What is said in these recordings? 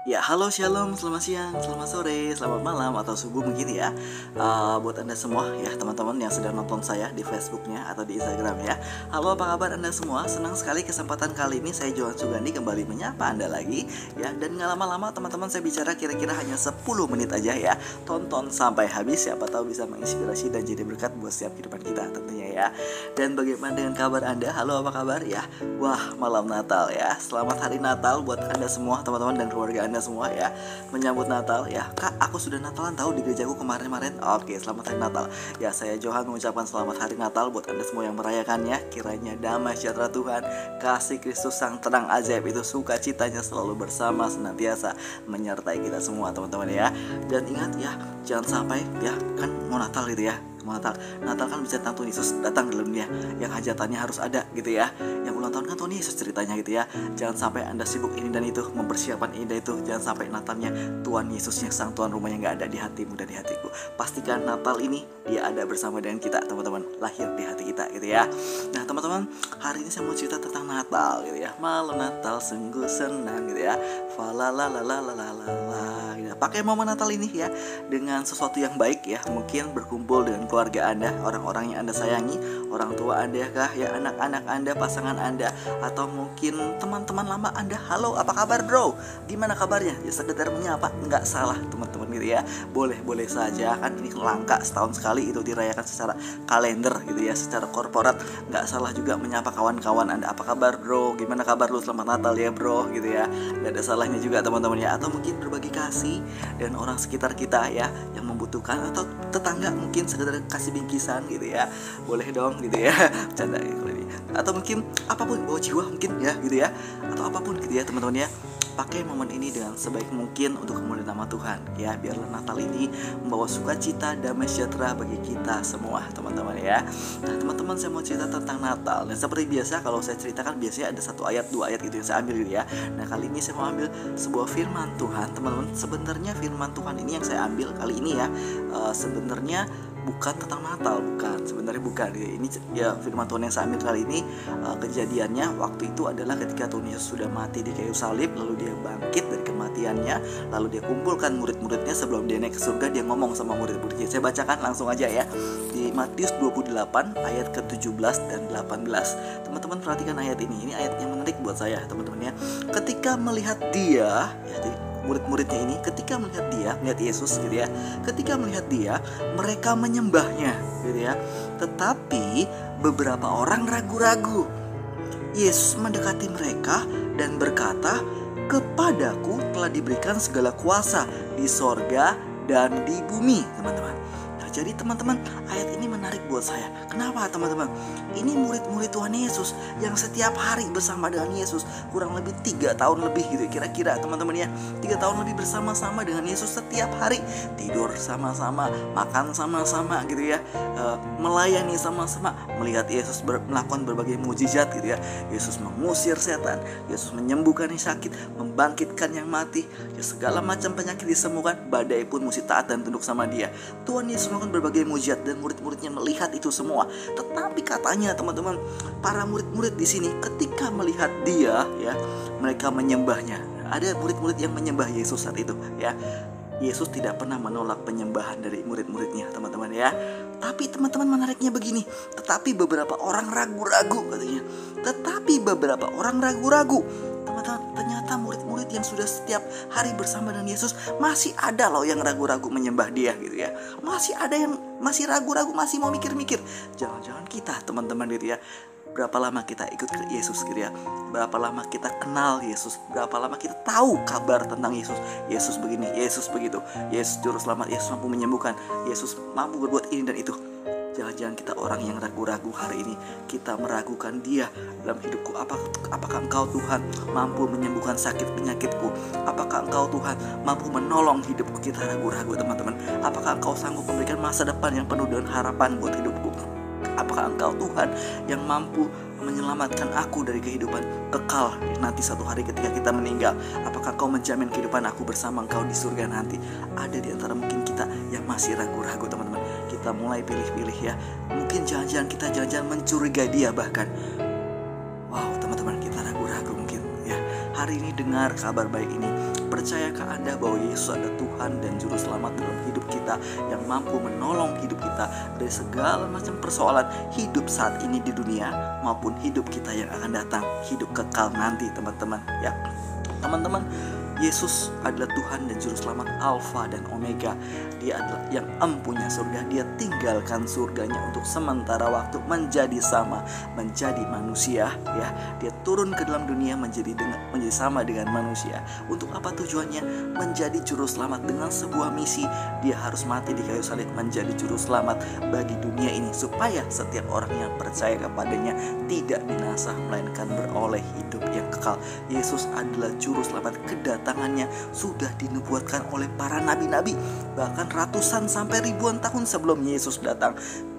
Ya, halo shalom, selamat siang, selamat sore, selamat malam, atau subuh mungkin ya. Buat Anda semua ya, teman-teman yang sedang nonton saya di Facebooknya atau di Instagram ya. Halo, apa kabar Anda semua? Senang sekali kesempatan kali ini saya Johan Sugandi kembali menyapa Anda lagi ya. Dan gak lama-lama teman-teman, saya bicara kira-kira hanya 10 menit aja ya. Tonton sampai habis, siapa tahu bisa menginspirasi dan jadi berkat buat setiap kehidupan kita tentunya ya. Dan bagaimana dengan kabar Anda? Halo, apa kabar ya? Wah, malam Natal ya. Selamat hari Natal buat Anda semua, teman-teman dan keluarga Anda semua ya, menyambut Natal ya. Kak, aku sudah Natalan tahu di gerejaku kemarin-kemarin. Oke, selamat hari Natal ya. Saya Johan mengucapkan selamat hari Natal buat Anda semua yang merayakannya. Kiranya damai sejahtera Tuhan, kasih Kristus sang terang ajaib itu, sukacitanya selalu bersama senantiasa menyertai kita semua teman-teman ya. Dan ingat ya, jangan sampai ya, kan mau Natal gitu ya, Natal kan bisa tentang Tuhan Yesus datang ke dunia, yang hajatannya harus ada gitu ya. Yang ulang tahun kan Tuhan Yesus ceritanya gitu ya. Jangan sampai Anda sibuk ini dan itu, mempersiapkan ini dan itu. Jangan sampai Natalnya Tuhan Yesus yang sang Tuhan rumahnya nggak ada di hatimu dan di hatiku. Pastikan Natal ini Dia ada bersama dengan kita teman-teman, lahir di hati kita gitu ya. Nah teman-teman, hari ini saya mau cerita tentang Natal gitu ya. Malam Natal sungguh senang gitu ya. Falalalalalalalala gitu. Pakai momen Natal ini ya dengan sesuatu yang baik ya. Mungkin berkumpul dengan keluarga Anda, orang-orang yang Anda sayangi, orang tua Anda kah ya, anak-anak Anda, pasangan Anda, atau mungkin teman-teman lama Anda. Halo, apa kabar bro? Gimana kabarnya? Ya sekedar menyapa, nggak salah teman-teman gitu ya. Boleh saja, kan ini langka setahun sekali itu dirayakan secara kalender gitu ya, secara korporat. Nggak salah juga menyapa kawan-kawan Anda. Apa kabar bro? Gimana kabar lu? Selamat Natal ya bro gitu ya. Nggak ada salahnya juga teman-teman ya. Atau mungkin berbagi kasih dan orang sekitar kita ya yang membutuhkan, atau tetangga mungkin sekedar kasih bingkisan gitu ya, boleh dong gitu ya. Bercanda ya kalau ini. Atau mungkin apapun, bawa jiwa mungkin ya gitu ya, atau apapun gitu ya teman-teman ya. Pakai momen ini dengan sebaik mungkin untuk kemuliaan nama Tuhan ya. Biarlah Natal ini membawa sukacita, damai sejahtera bagi kita semua teman-teman ya. Nah teman-teman, saya mau cerita tentang Natal. Dan seperti biasa kalau saya ceritakan biasanya ada 1 ayat 2 ayat gitu yang saya ambil gitu ya. Nah kali ini saya mau ambil sebuah firman Tuhan teman-teman. Sebenarnya firman Tuhan ini yang saya ambil kali ini ya, sebenarnya bukan tentang Natal, sebenarnya bukan. Ini ya firman Tuhan yang saya ambil kali ini, kejadiannya waktu itu adalah ketika Tuhan Yesus sudah mati di kayu salib, lalu dia bangkit dari kematiannya, lalu dia kumpulkan murid-muridnya. Sebelum dia naik ke surga, dia ngomong sama murid-muridnya. Saya bacakan langsung aja ya, di Matius 28 ayat ke-17 dan 18. Teman-teman perhatikan ayat ini ayat yang menarik buat saya teman-teman ya. Ketika melihat dia ya, murid-muridnya ini ketika melihat Yesus gitu ya, ketika melihat dia, mereka menyembahnya gitu ya. Tetapi beberapa orang ragu-ragu. Yesus mendekati mereka dan berkata, "Kepadaku telah diberikan segala kuasa di sorga dan di bumi." Teman-teman, nah jadi teman-teman, ayat ini menarik buat saya. Kenapa teman-teman? Ini murid-murid Tuhan Yesus yang setiap hari bersama dengan Yesus, kurang lebih 3 tahun lebih gitu kira-kira teman-teman ya. 3 tahun lebih bersama-sama dengan Yesus setiap hari, tidur sama-sama, makan sama-sama gitu ya, melayani sama-sama, melihat Yesus melakukan berbagai mujizat gitu ya. Yesus mengusir setan, Yesus menyembuhkan yang sakit, membangkitkan yang mati ya, segala macam penyakit disembuhkan, badai pun mesti taat dan tunduk sama dia. Tuhan Yesus melakukan berbagai mujizat dan murid-muridnya melihat itu semua. Tetapi katanya teman-teman, para murid-murid di sini ketika melihat dia ya, mereka menyembahnya. Ada murid-murid yang menyembah Yesus saat itu ya. Yesus tidak pernah menolak penyembahan dari murid-muridnya teman-teman ya. Tapi teman-teman, menariknya begini, tetapi beberapa orang ragu-ragu katanya. Tetapi beberapa orang ragu-ragu. Teman-teman, ternyata murid-murid yang sudah setiap hari bersama dengan Yesus, masih ada loh yang ragu-ragu menyembah dia gitu ya. Masih ada yang masih ragu-ragu, masih mau mikir-mikir. Jangan-jangan kita teman-teman gitu ya, berapa lama kita ikut ke Yesus gitu ya, berapa lama kita kenal Yesus, berapa lama kita tahu kabar tentang Yesus. Yesus begini, Yesus begitu, Yesus juru selamat, Yesus mampu menyembuhkan, Yesus mampu berbuat ini dan itu. Jangan-jangan kita orang yang ragu-ragu hari ini. Kita meragukan dia dalam hidupku. Apakah Engkau Tuhan mampu menyembuhkan sakit penyakitku? Apakah Engkau Tuhan mampu menolong hidupku? Kita ragu-ragu teman-teman. Apakah Engkau sanggup memberikan masa depan yang penuh dengan harapan buat hidupku? Apakah Engkau Tuhan yang mampu menyelamatkan aku dari kehidupan kekal nanti satu hari ketika kita meninggal? Apakah Engkau menjamin kehidupan aku bersama Engkau di surga nanti? Ada di antara mungkin kita yang masih ragu-ragu teman-teman. Kita mulai pilih-pilih ya. Mungkin jangan-jangan kita mencurigai dia bahkan. Wow teman-teman, kita ragu-ragu mungkin ya. Hari ini dengar kabar baik ini. Percayakah Anda bahwa Yesus adalah Tuhan dan Juru Selamat dalam hidup kita, yang mampu menolong hidup kita dari segala macam persoalan hidup saat ini di dunia maupun hidup kita yang akan datang, hidup kekal nanti, teman-teman ya. Teman-teman, Yesus adalah Tuhan dan Juru Selamat, Alfa dan Omega. Dia adalah yang empunya surga. Dia tinggalkan surganya untuk sementara waktu menjadi manusia ya. Dia turun ke dalam dunia menjadi sama dengan manusia. Untuk apa tujuannya? Menjadi Juru Selamat dengan sebuah misi. Dia harus mati di kayu salib menjadi Juru Selamat bagi dunia ini, supaya setiap orang yang percaya kepadanya tidak binasa melainkan beroleh hidup yang kekal. Yesus adalah Juru Selamat. Kedatangannya sudah dinubuatkan oleh para nabi-nabi, bahkan ratusan sampai ribuan tahun sebelum Yesus datang.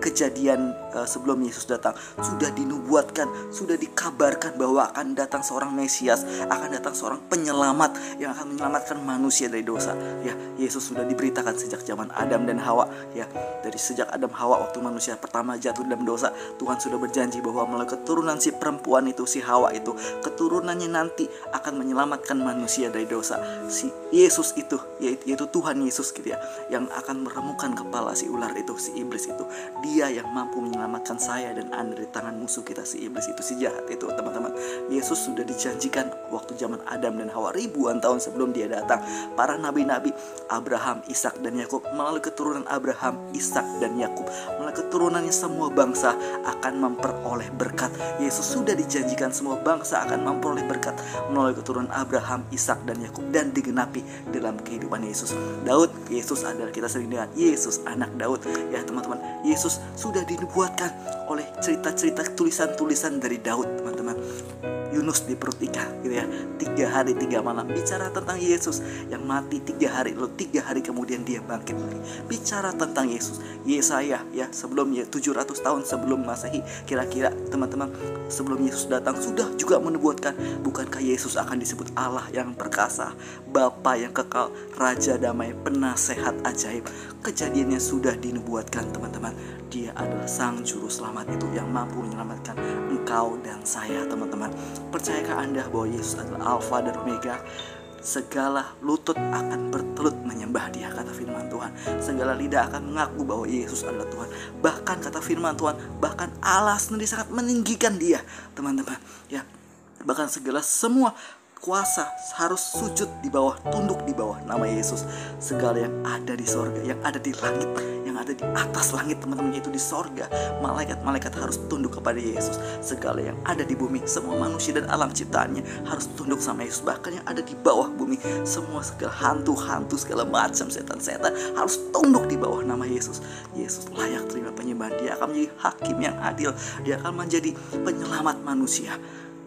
Kejadian sebelum Yesus datang sudah dinubuatkan, sudah dikabarkan bahwa akan datang seorang Mesias, akan datang seorang penyelamat yang akan menyelamatkan manusia dari dosa ya. Yesus sudah diberitakan sejak zaman Adam dan Hawa ya. Dari sejak Adam Hawa, waktu manusia pertama jatuh dalam dosa, Tuhan sudah berjanji bahwa melalui keturunan si perempuan itu, si Hawa itu, keturunannya nanti akan menyelamatkan manusia dari dosa. Si Yesus itu, yaitu Tuhan Yesus gitu ya, yang akan meremukan kepala si ular itu, si iblis itu. Dia yang mampu menyelamatkan saya dan Anda dari tangan musuh kita, si iblis itu, si jahat itu, teman-teman. Yesus sudah dijanjikan waktu zaman Adam dan Hawa ribuan tahun sebelum dia datang. Para nabi-nabi Abraham, Ishak dan Yakub, melalui keturunan Abraham, Ishak dan Yakub, melalui keturunannya semua bangsa akan memperoleh berkat. Yesus sudah dijanjikan semua bangsa akan memperoleh berkat melalui keturunan Abraham, Ishak dan Yakub, dan digenapi dalam kehidupan Yesus. Daud, Yesus adalah, kita sering dengan Yesus anak Daud ya teman-teman. Yesus sudah dinubuatkan oleh cerita-cerita, tulisan-tulisan dari Daud, teman-teman. Yunus di perut ikan gitu ya, 3 hari 3 malam bicara tentang Yesus yang mati 3 hari, lalu 3 hari kemudian dia bangkit lagi, bicara tentang Yesus. Yesaya ya, sebelumnya 700 tahun sebelum Masehi kira-kira, teman-teman, sebelum Yesus datang sudah juga menubuatkan, bukankah Yesus akan disebut Allah yang perkasa, Bapa yang kekal, Raja damai, penasehat ajaib. Kejadiannya sudah dinubuatkan, teman-teman. Dia adalah Sang Juru Selamat itu yang mampu menyelamatkan engkau dan saya, teman-teman. Percayakah Anda bahwa Yesus adalah Alfa dan Omega? Segala lutut akan bertelut menyembah Dia, kata firman Tuhan. Segala lidah akan mengaku bahwa Yesus adalah Tuhan. Bahkan kata firman Tuhan, bahkan Allah sendiri sangat meninggikan Dia, teman-teman ya. Bahkan semua kuasa harus sujud di bawah, tunduk di bawah nama Yesus. Segala yang ada di sorga, yang ada di langit, yang ada di atas langit, teman-teman, yaitu di sorga, malaikat-malaikat harus tunduk kepada Yesus. Segala yang ada di bumi, semua manusia dan alam ciptaannya harus tunduk sama Yesus. Bahkan yang ada di bawah bumi, semua segala hantu-hantu, segala macam setan-setan harus tunduk di bawah nama Yesus. Yesus layak terima penyembahan. Dia akan menjadi hakim yang adil. Dia akan menjadi penyelamat manusia.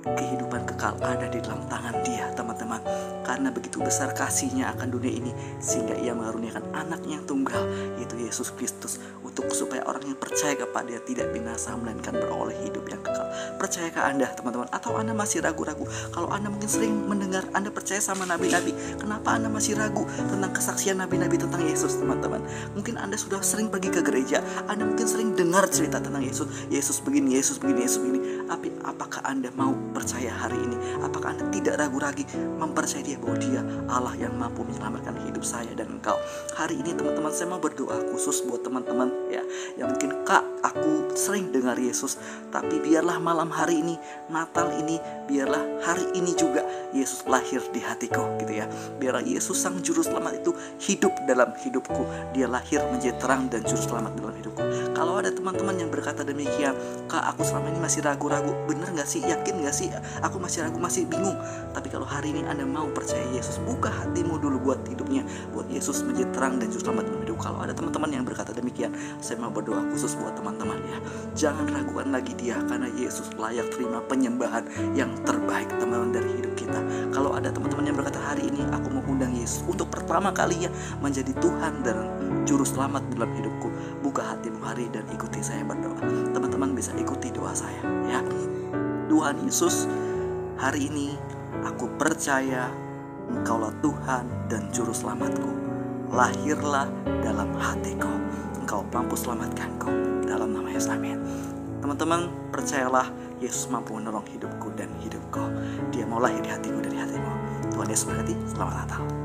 Kehidupan kekal ada di dalam tangan Dia, teman-teman. Karena begitu besar kasihnya akan dunia ini, sehingga Ia mengaruniakan anaknya yang tunggal, yaitu Yesus Kristus, untuk supaya orang yang percaya kepada Dia tidak binasa melainkan beroleh hidup yang kekal. Percayakah Anda, teman-teman? Atau Anda masih ragu-ragu? Kalau Anda mungkin sering mendengar, Anda percaya sama nabi-nabi, kenapa Anda masih ragu tentang kesaksian nabi-nabi tentang Yesus, teman-teman? Mungkin Anda sudah sering pergi ke gereja, Anda mungkin sering dengar cerita tentang Yesus, Yesus begini, Yesus begini, Yesus begini. Tapi apakah Anda mau percaya hari ini? Apakah Anda tidak ragu lagi mempercayai Dia bahwa Dia Allah yang mampu menyelamatkan hidup saya dan engkau? Hari ini, teman-teman, saya mau berdoa khusus buat teman-teman ya, yang mungkin, Kak, aku sering dengar Yesus, tapi biarlah malam hari ini, Natal ini, biarlah hari ini juga Yesus lahir di hatiku gitu ya. Biarlah Yesus Sang Juru Selamat itu hidup dalam hidupku. Dia lahir menjadi terang dan Juru Selamat dalam hidupku. Kalau ada teman-teman yang berkata demikian, Kak, aku selama ini masih ragu-ragu, bener gak sih, yakin gak sih, aku masih ragu, masih bingung. Tapi kalau hari ini Anda mau percaya Yesus, buka hatimu dulu buat hidupnya, buat Yesus menjadi terang dan Juru Selamat dalam hidup. Kalau ada teman-teman yang berkata demikian, saya mau berdoa khusus buat teman-teman ya. Jangan ragukan lagi Dia, karena Yesus layak terima penyembahan yang terbaik, teman-teman, dari hidup kita. Kalau ada teman-teman yang berkata, hari ini aku mau undang Yesus untuk pertama kalinya menjadi Tuhan dan Juru Selamat dalam hidupku, buka hatimu hari dan ikuti saya berdoa. Teman-teman bisa ikuti doa saya ya. Tuhan Yesus, hari ini aku percaya Engkaulah Tuhan dan Juru Selamatku. Lahirlah dalam hatiku. Engkau mampu selamatkanku, dalam nama Yesus, amin. Teman-teman, percayalah Yesus mampu menolong hidupku dan hidupku. Dia mau lahir di hatiku, dari hatimu. Tuhan Yesus berkati. Selamat Natal.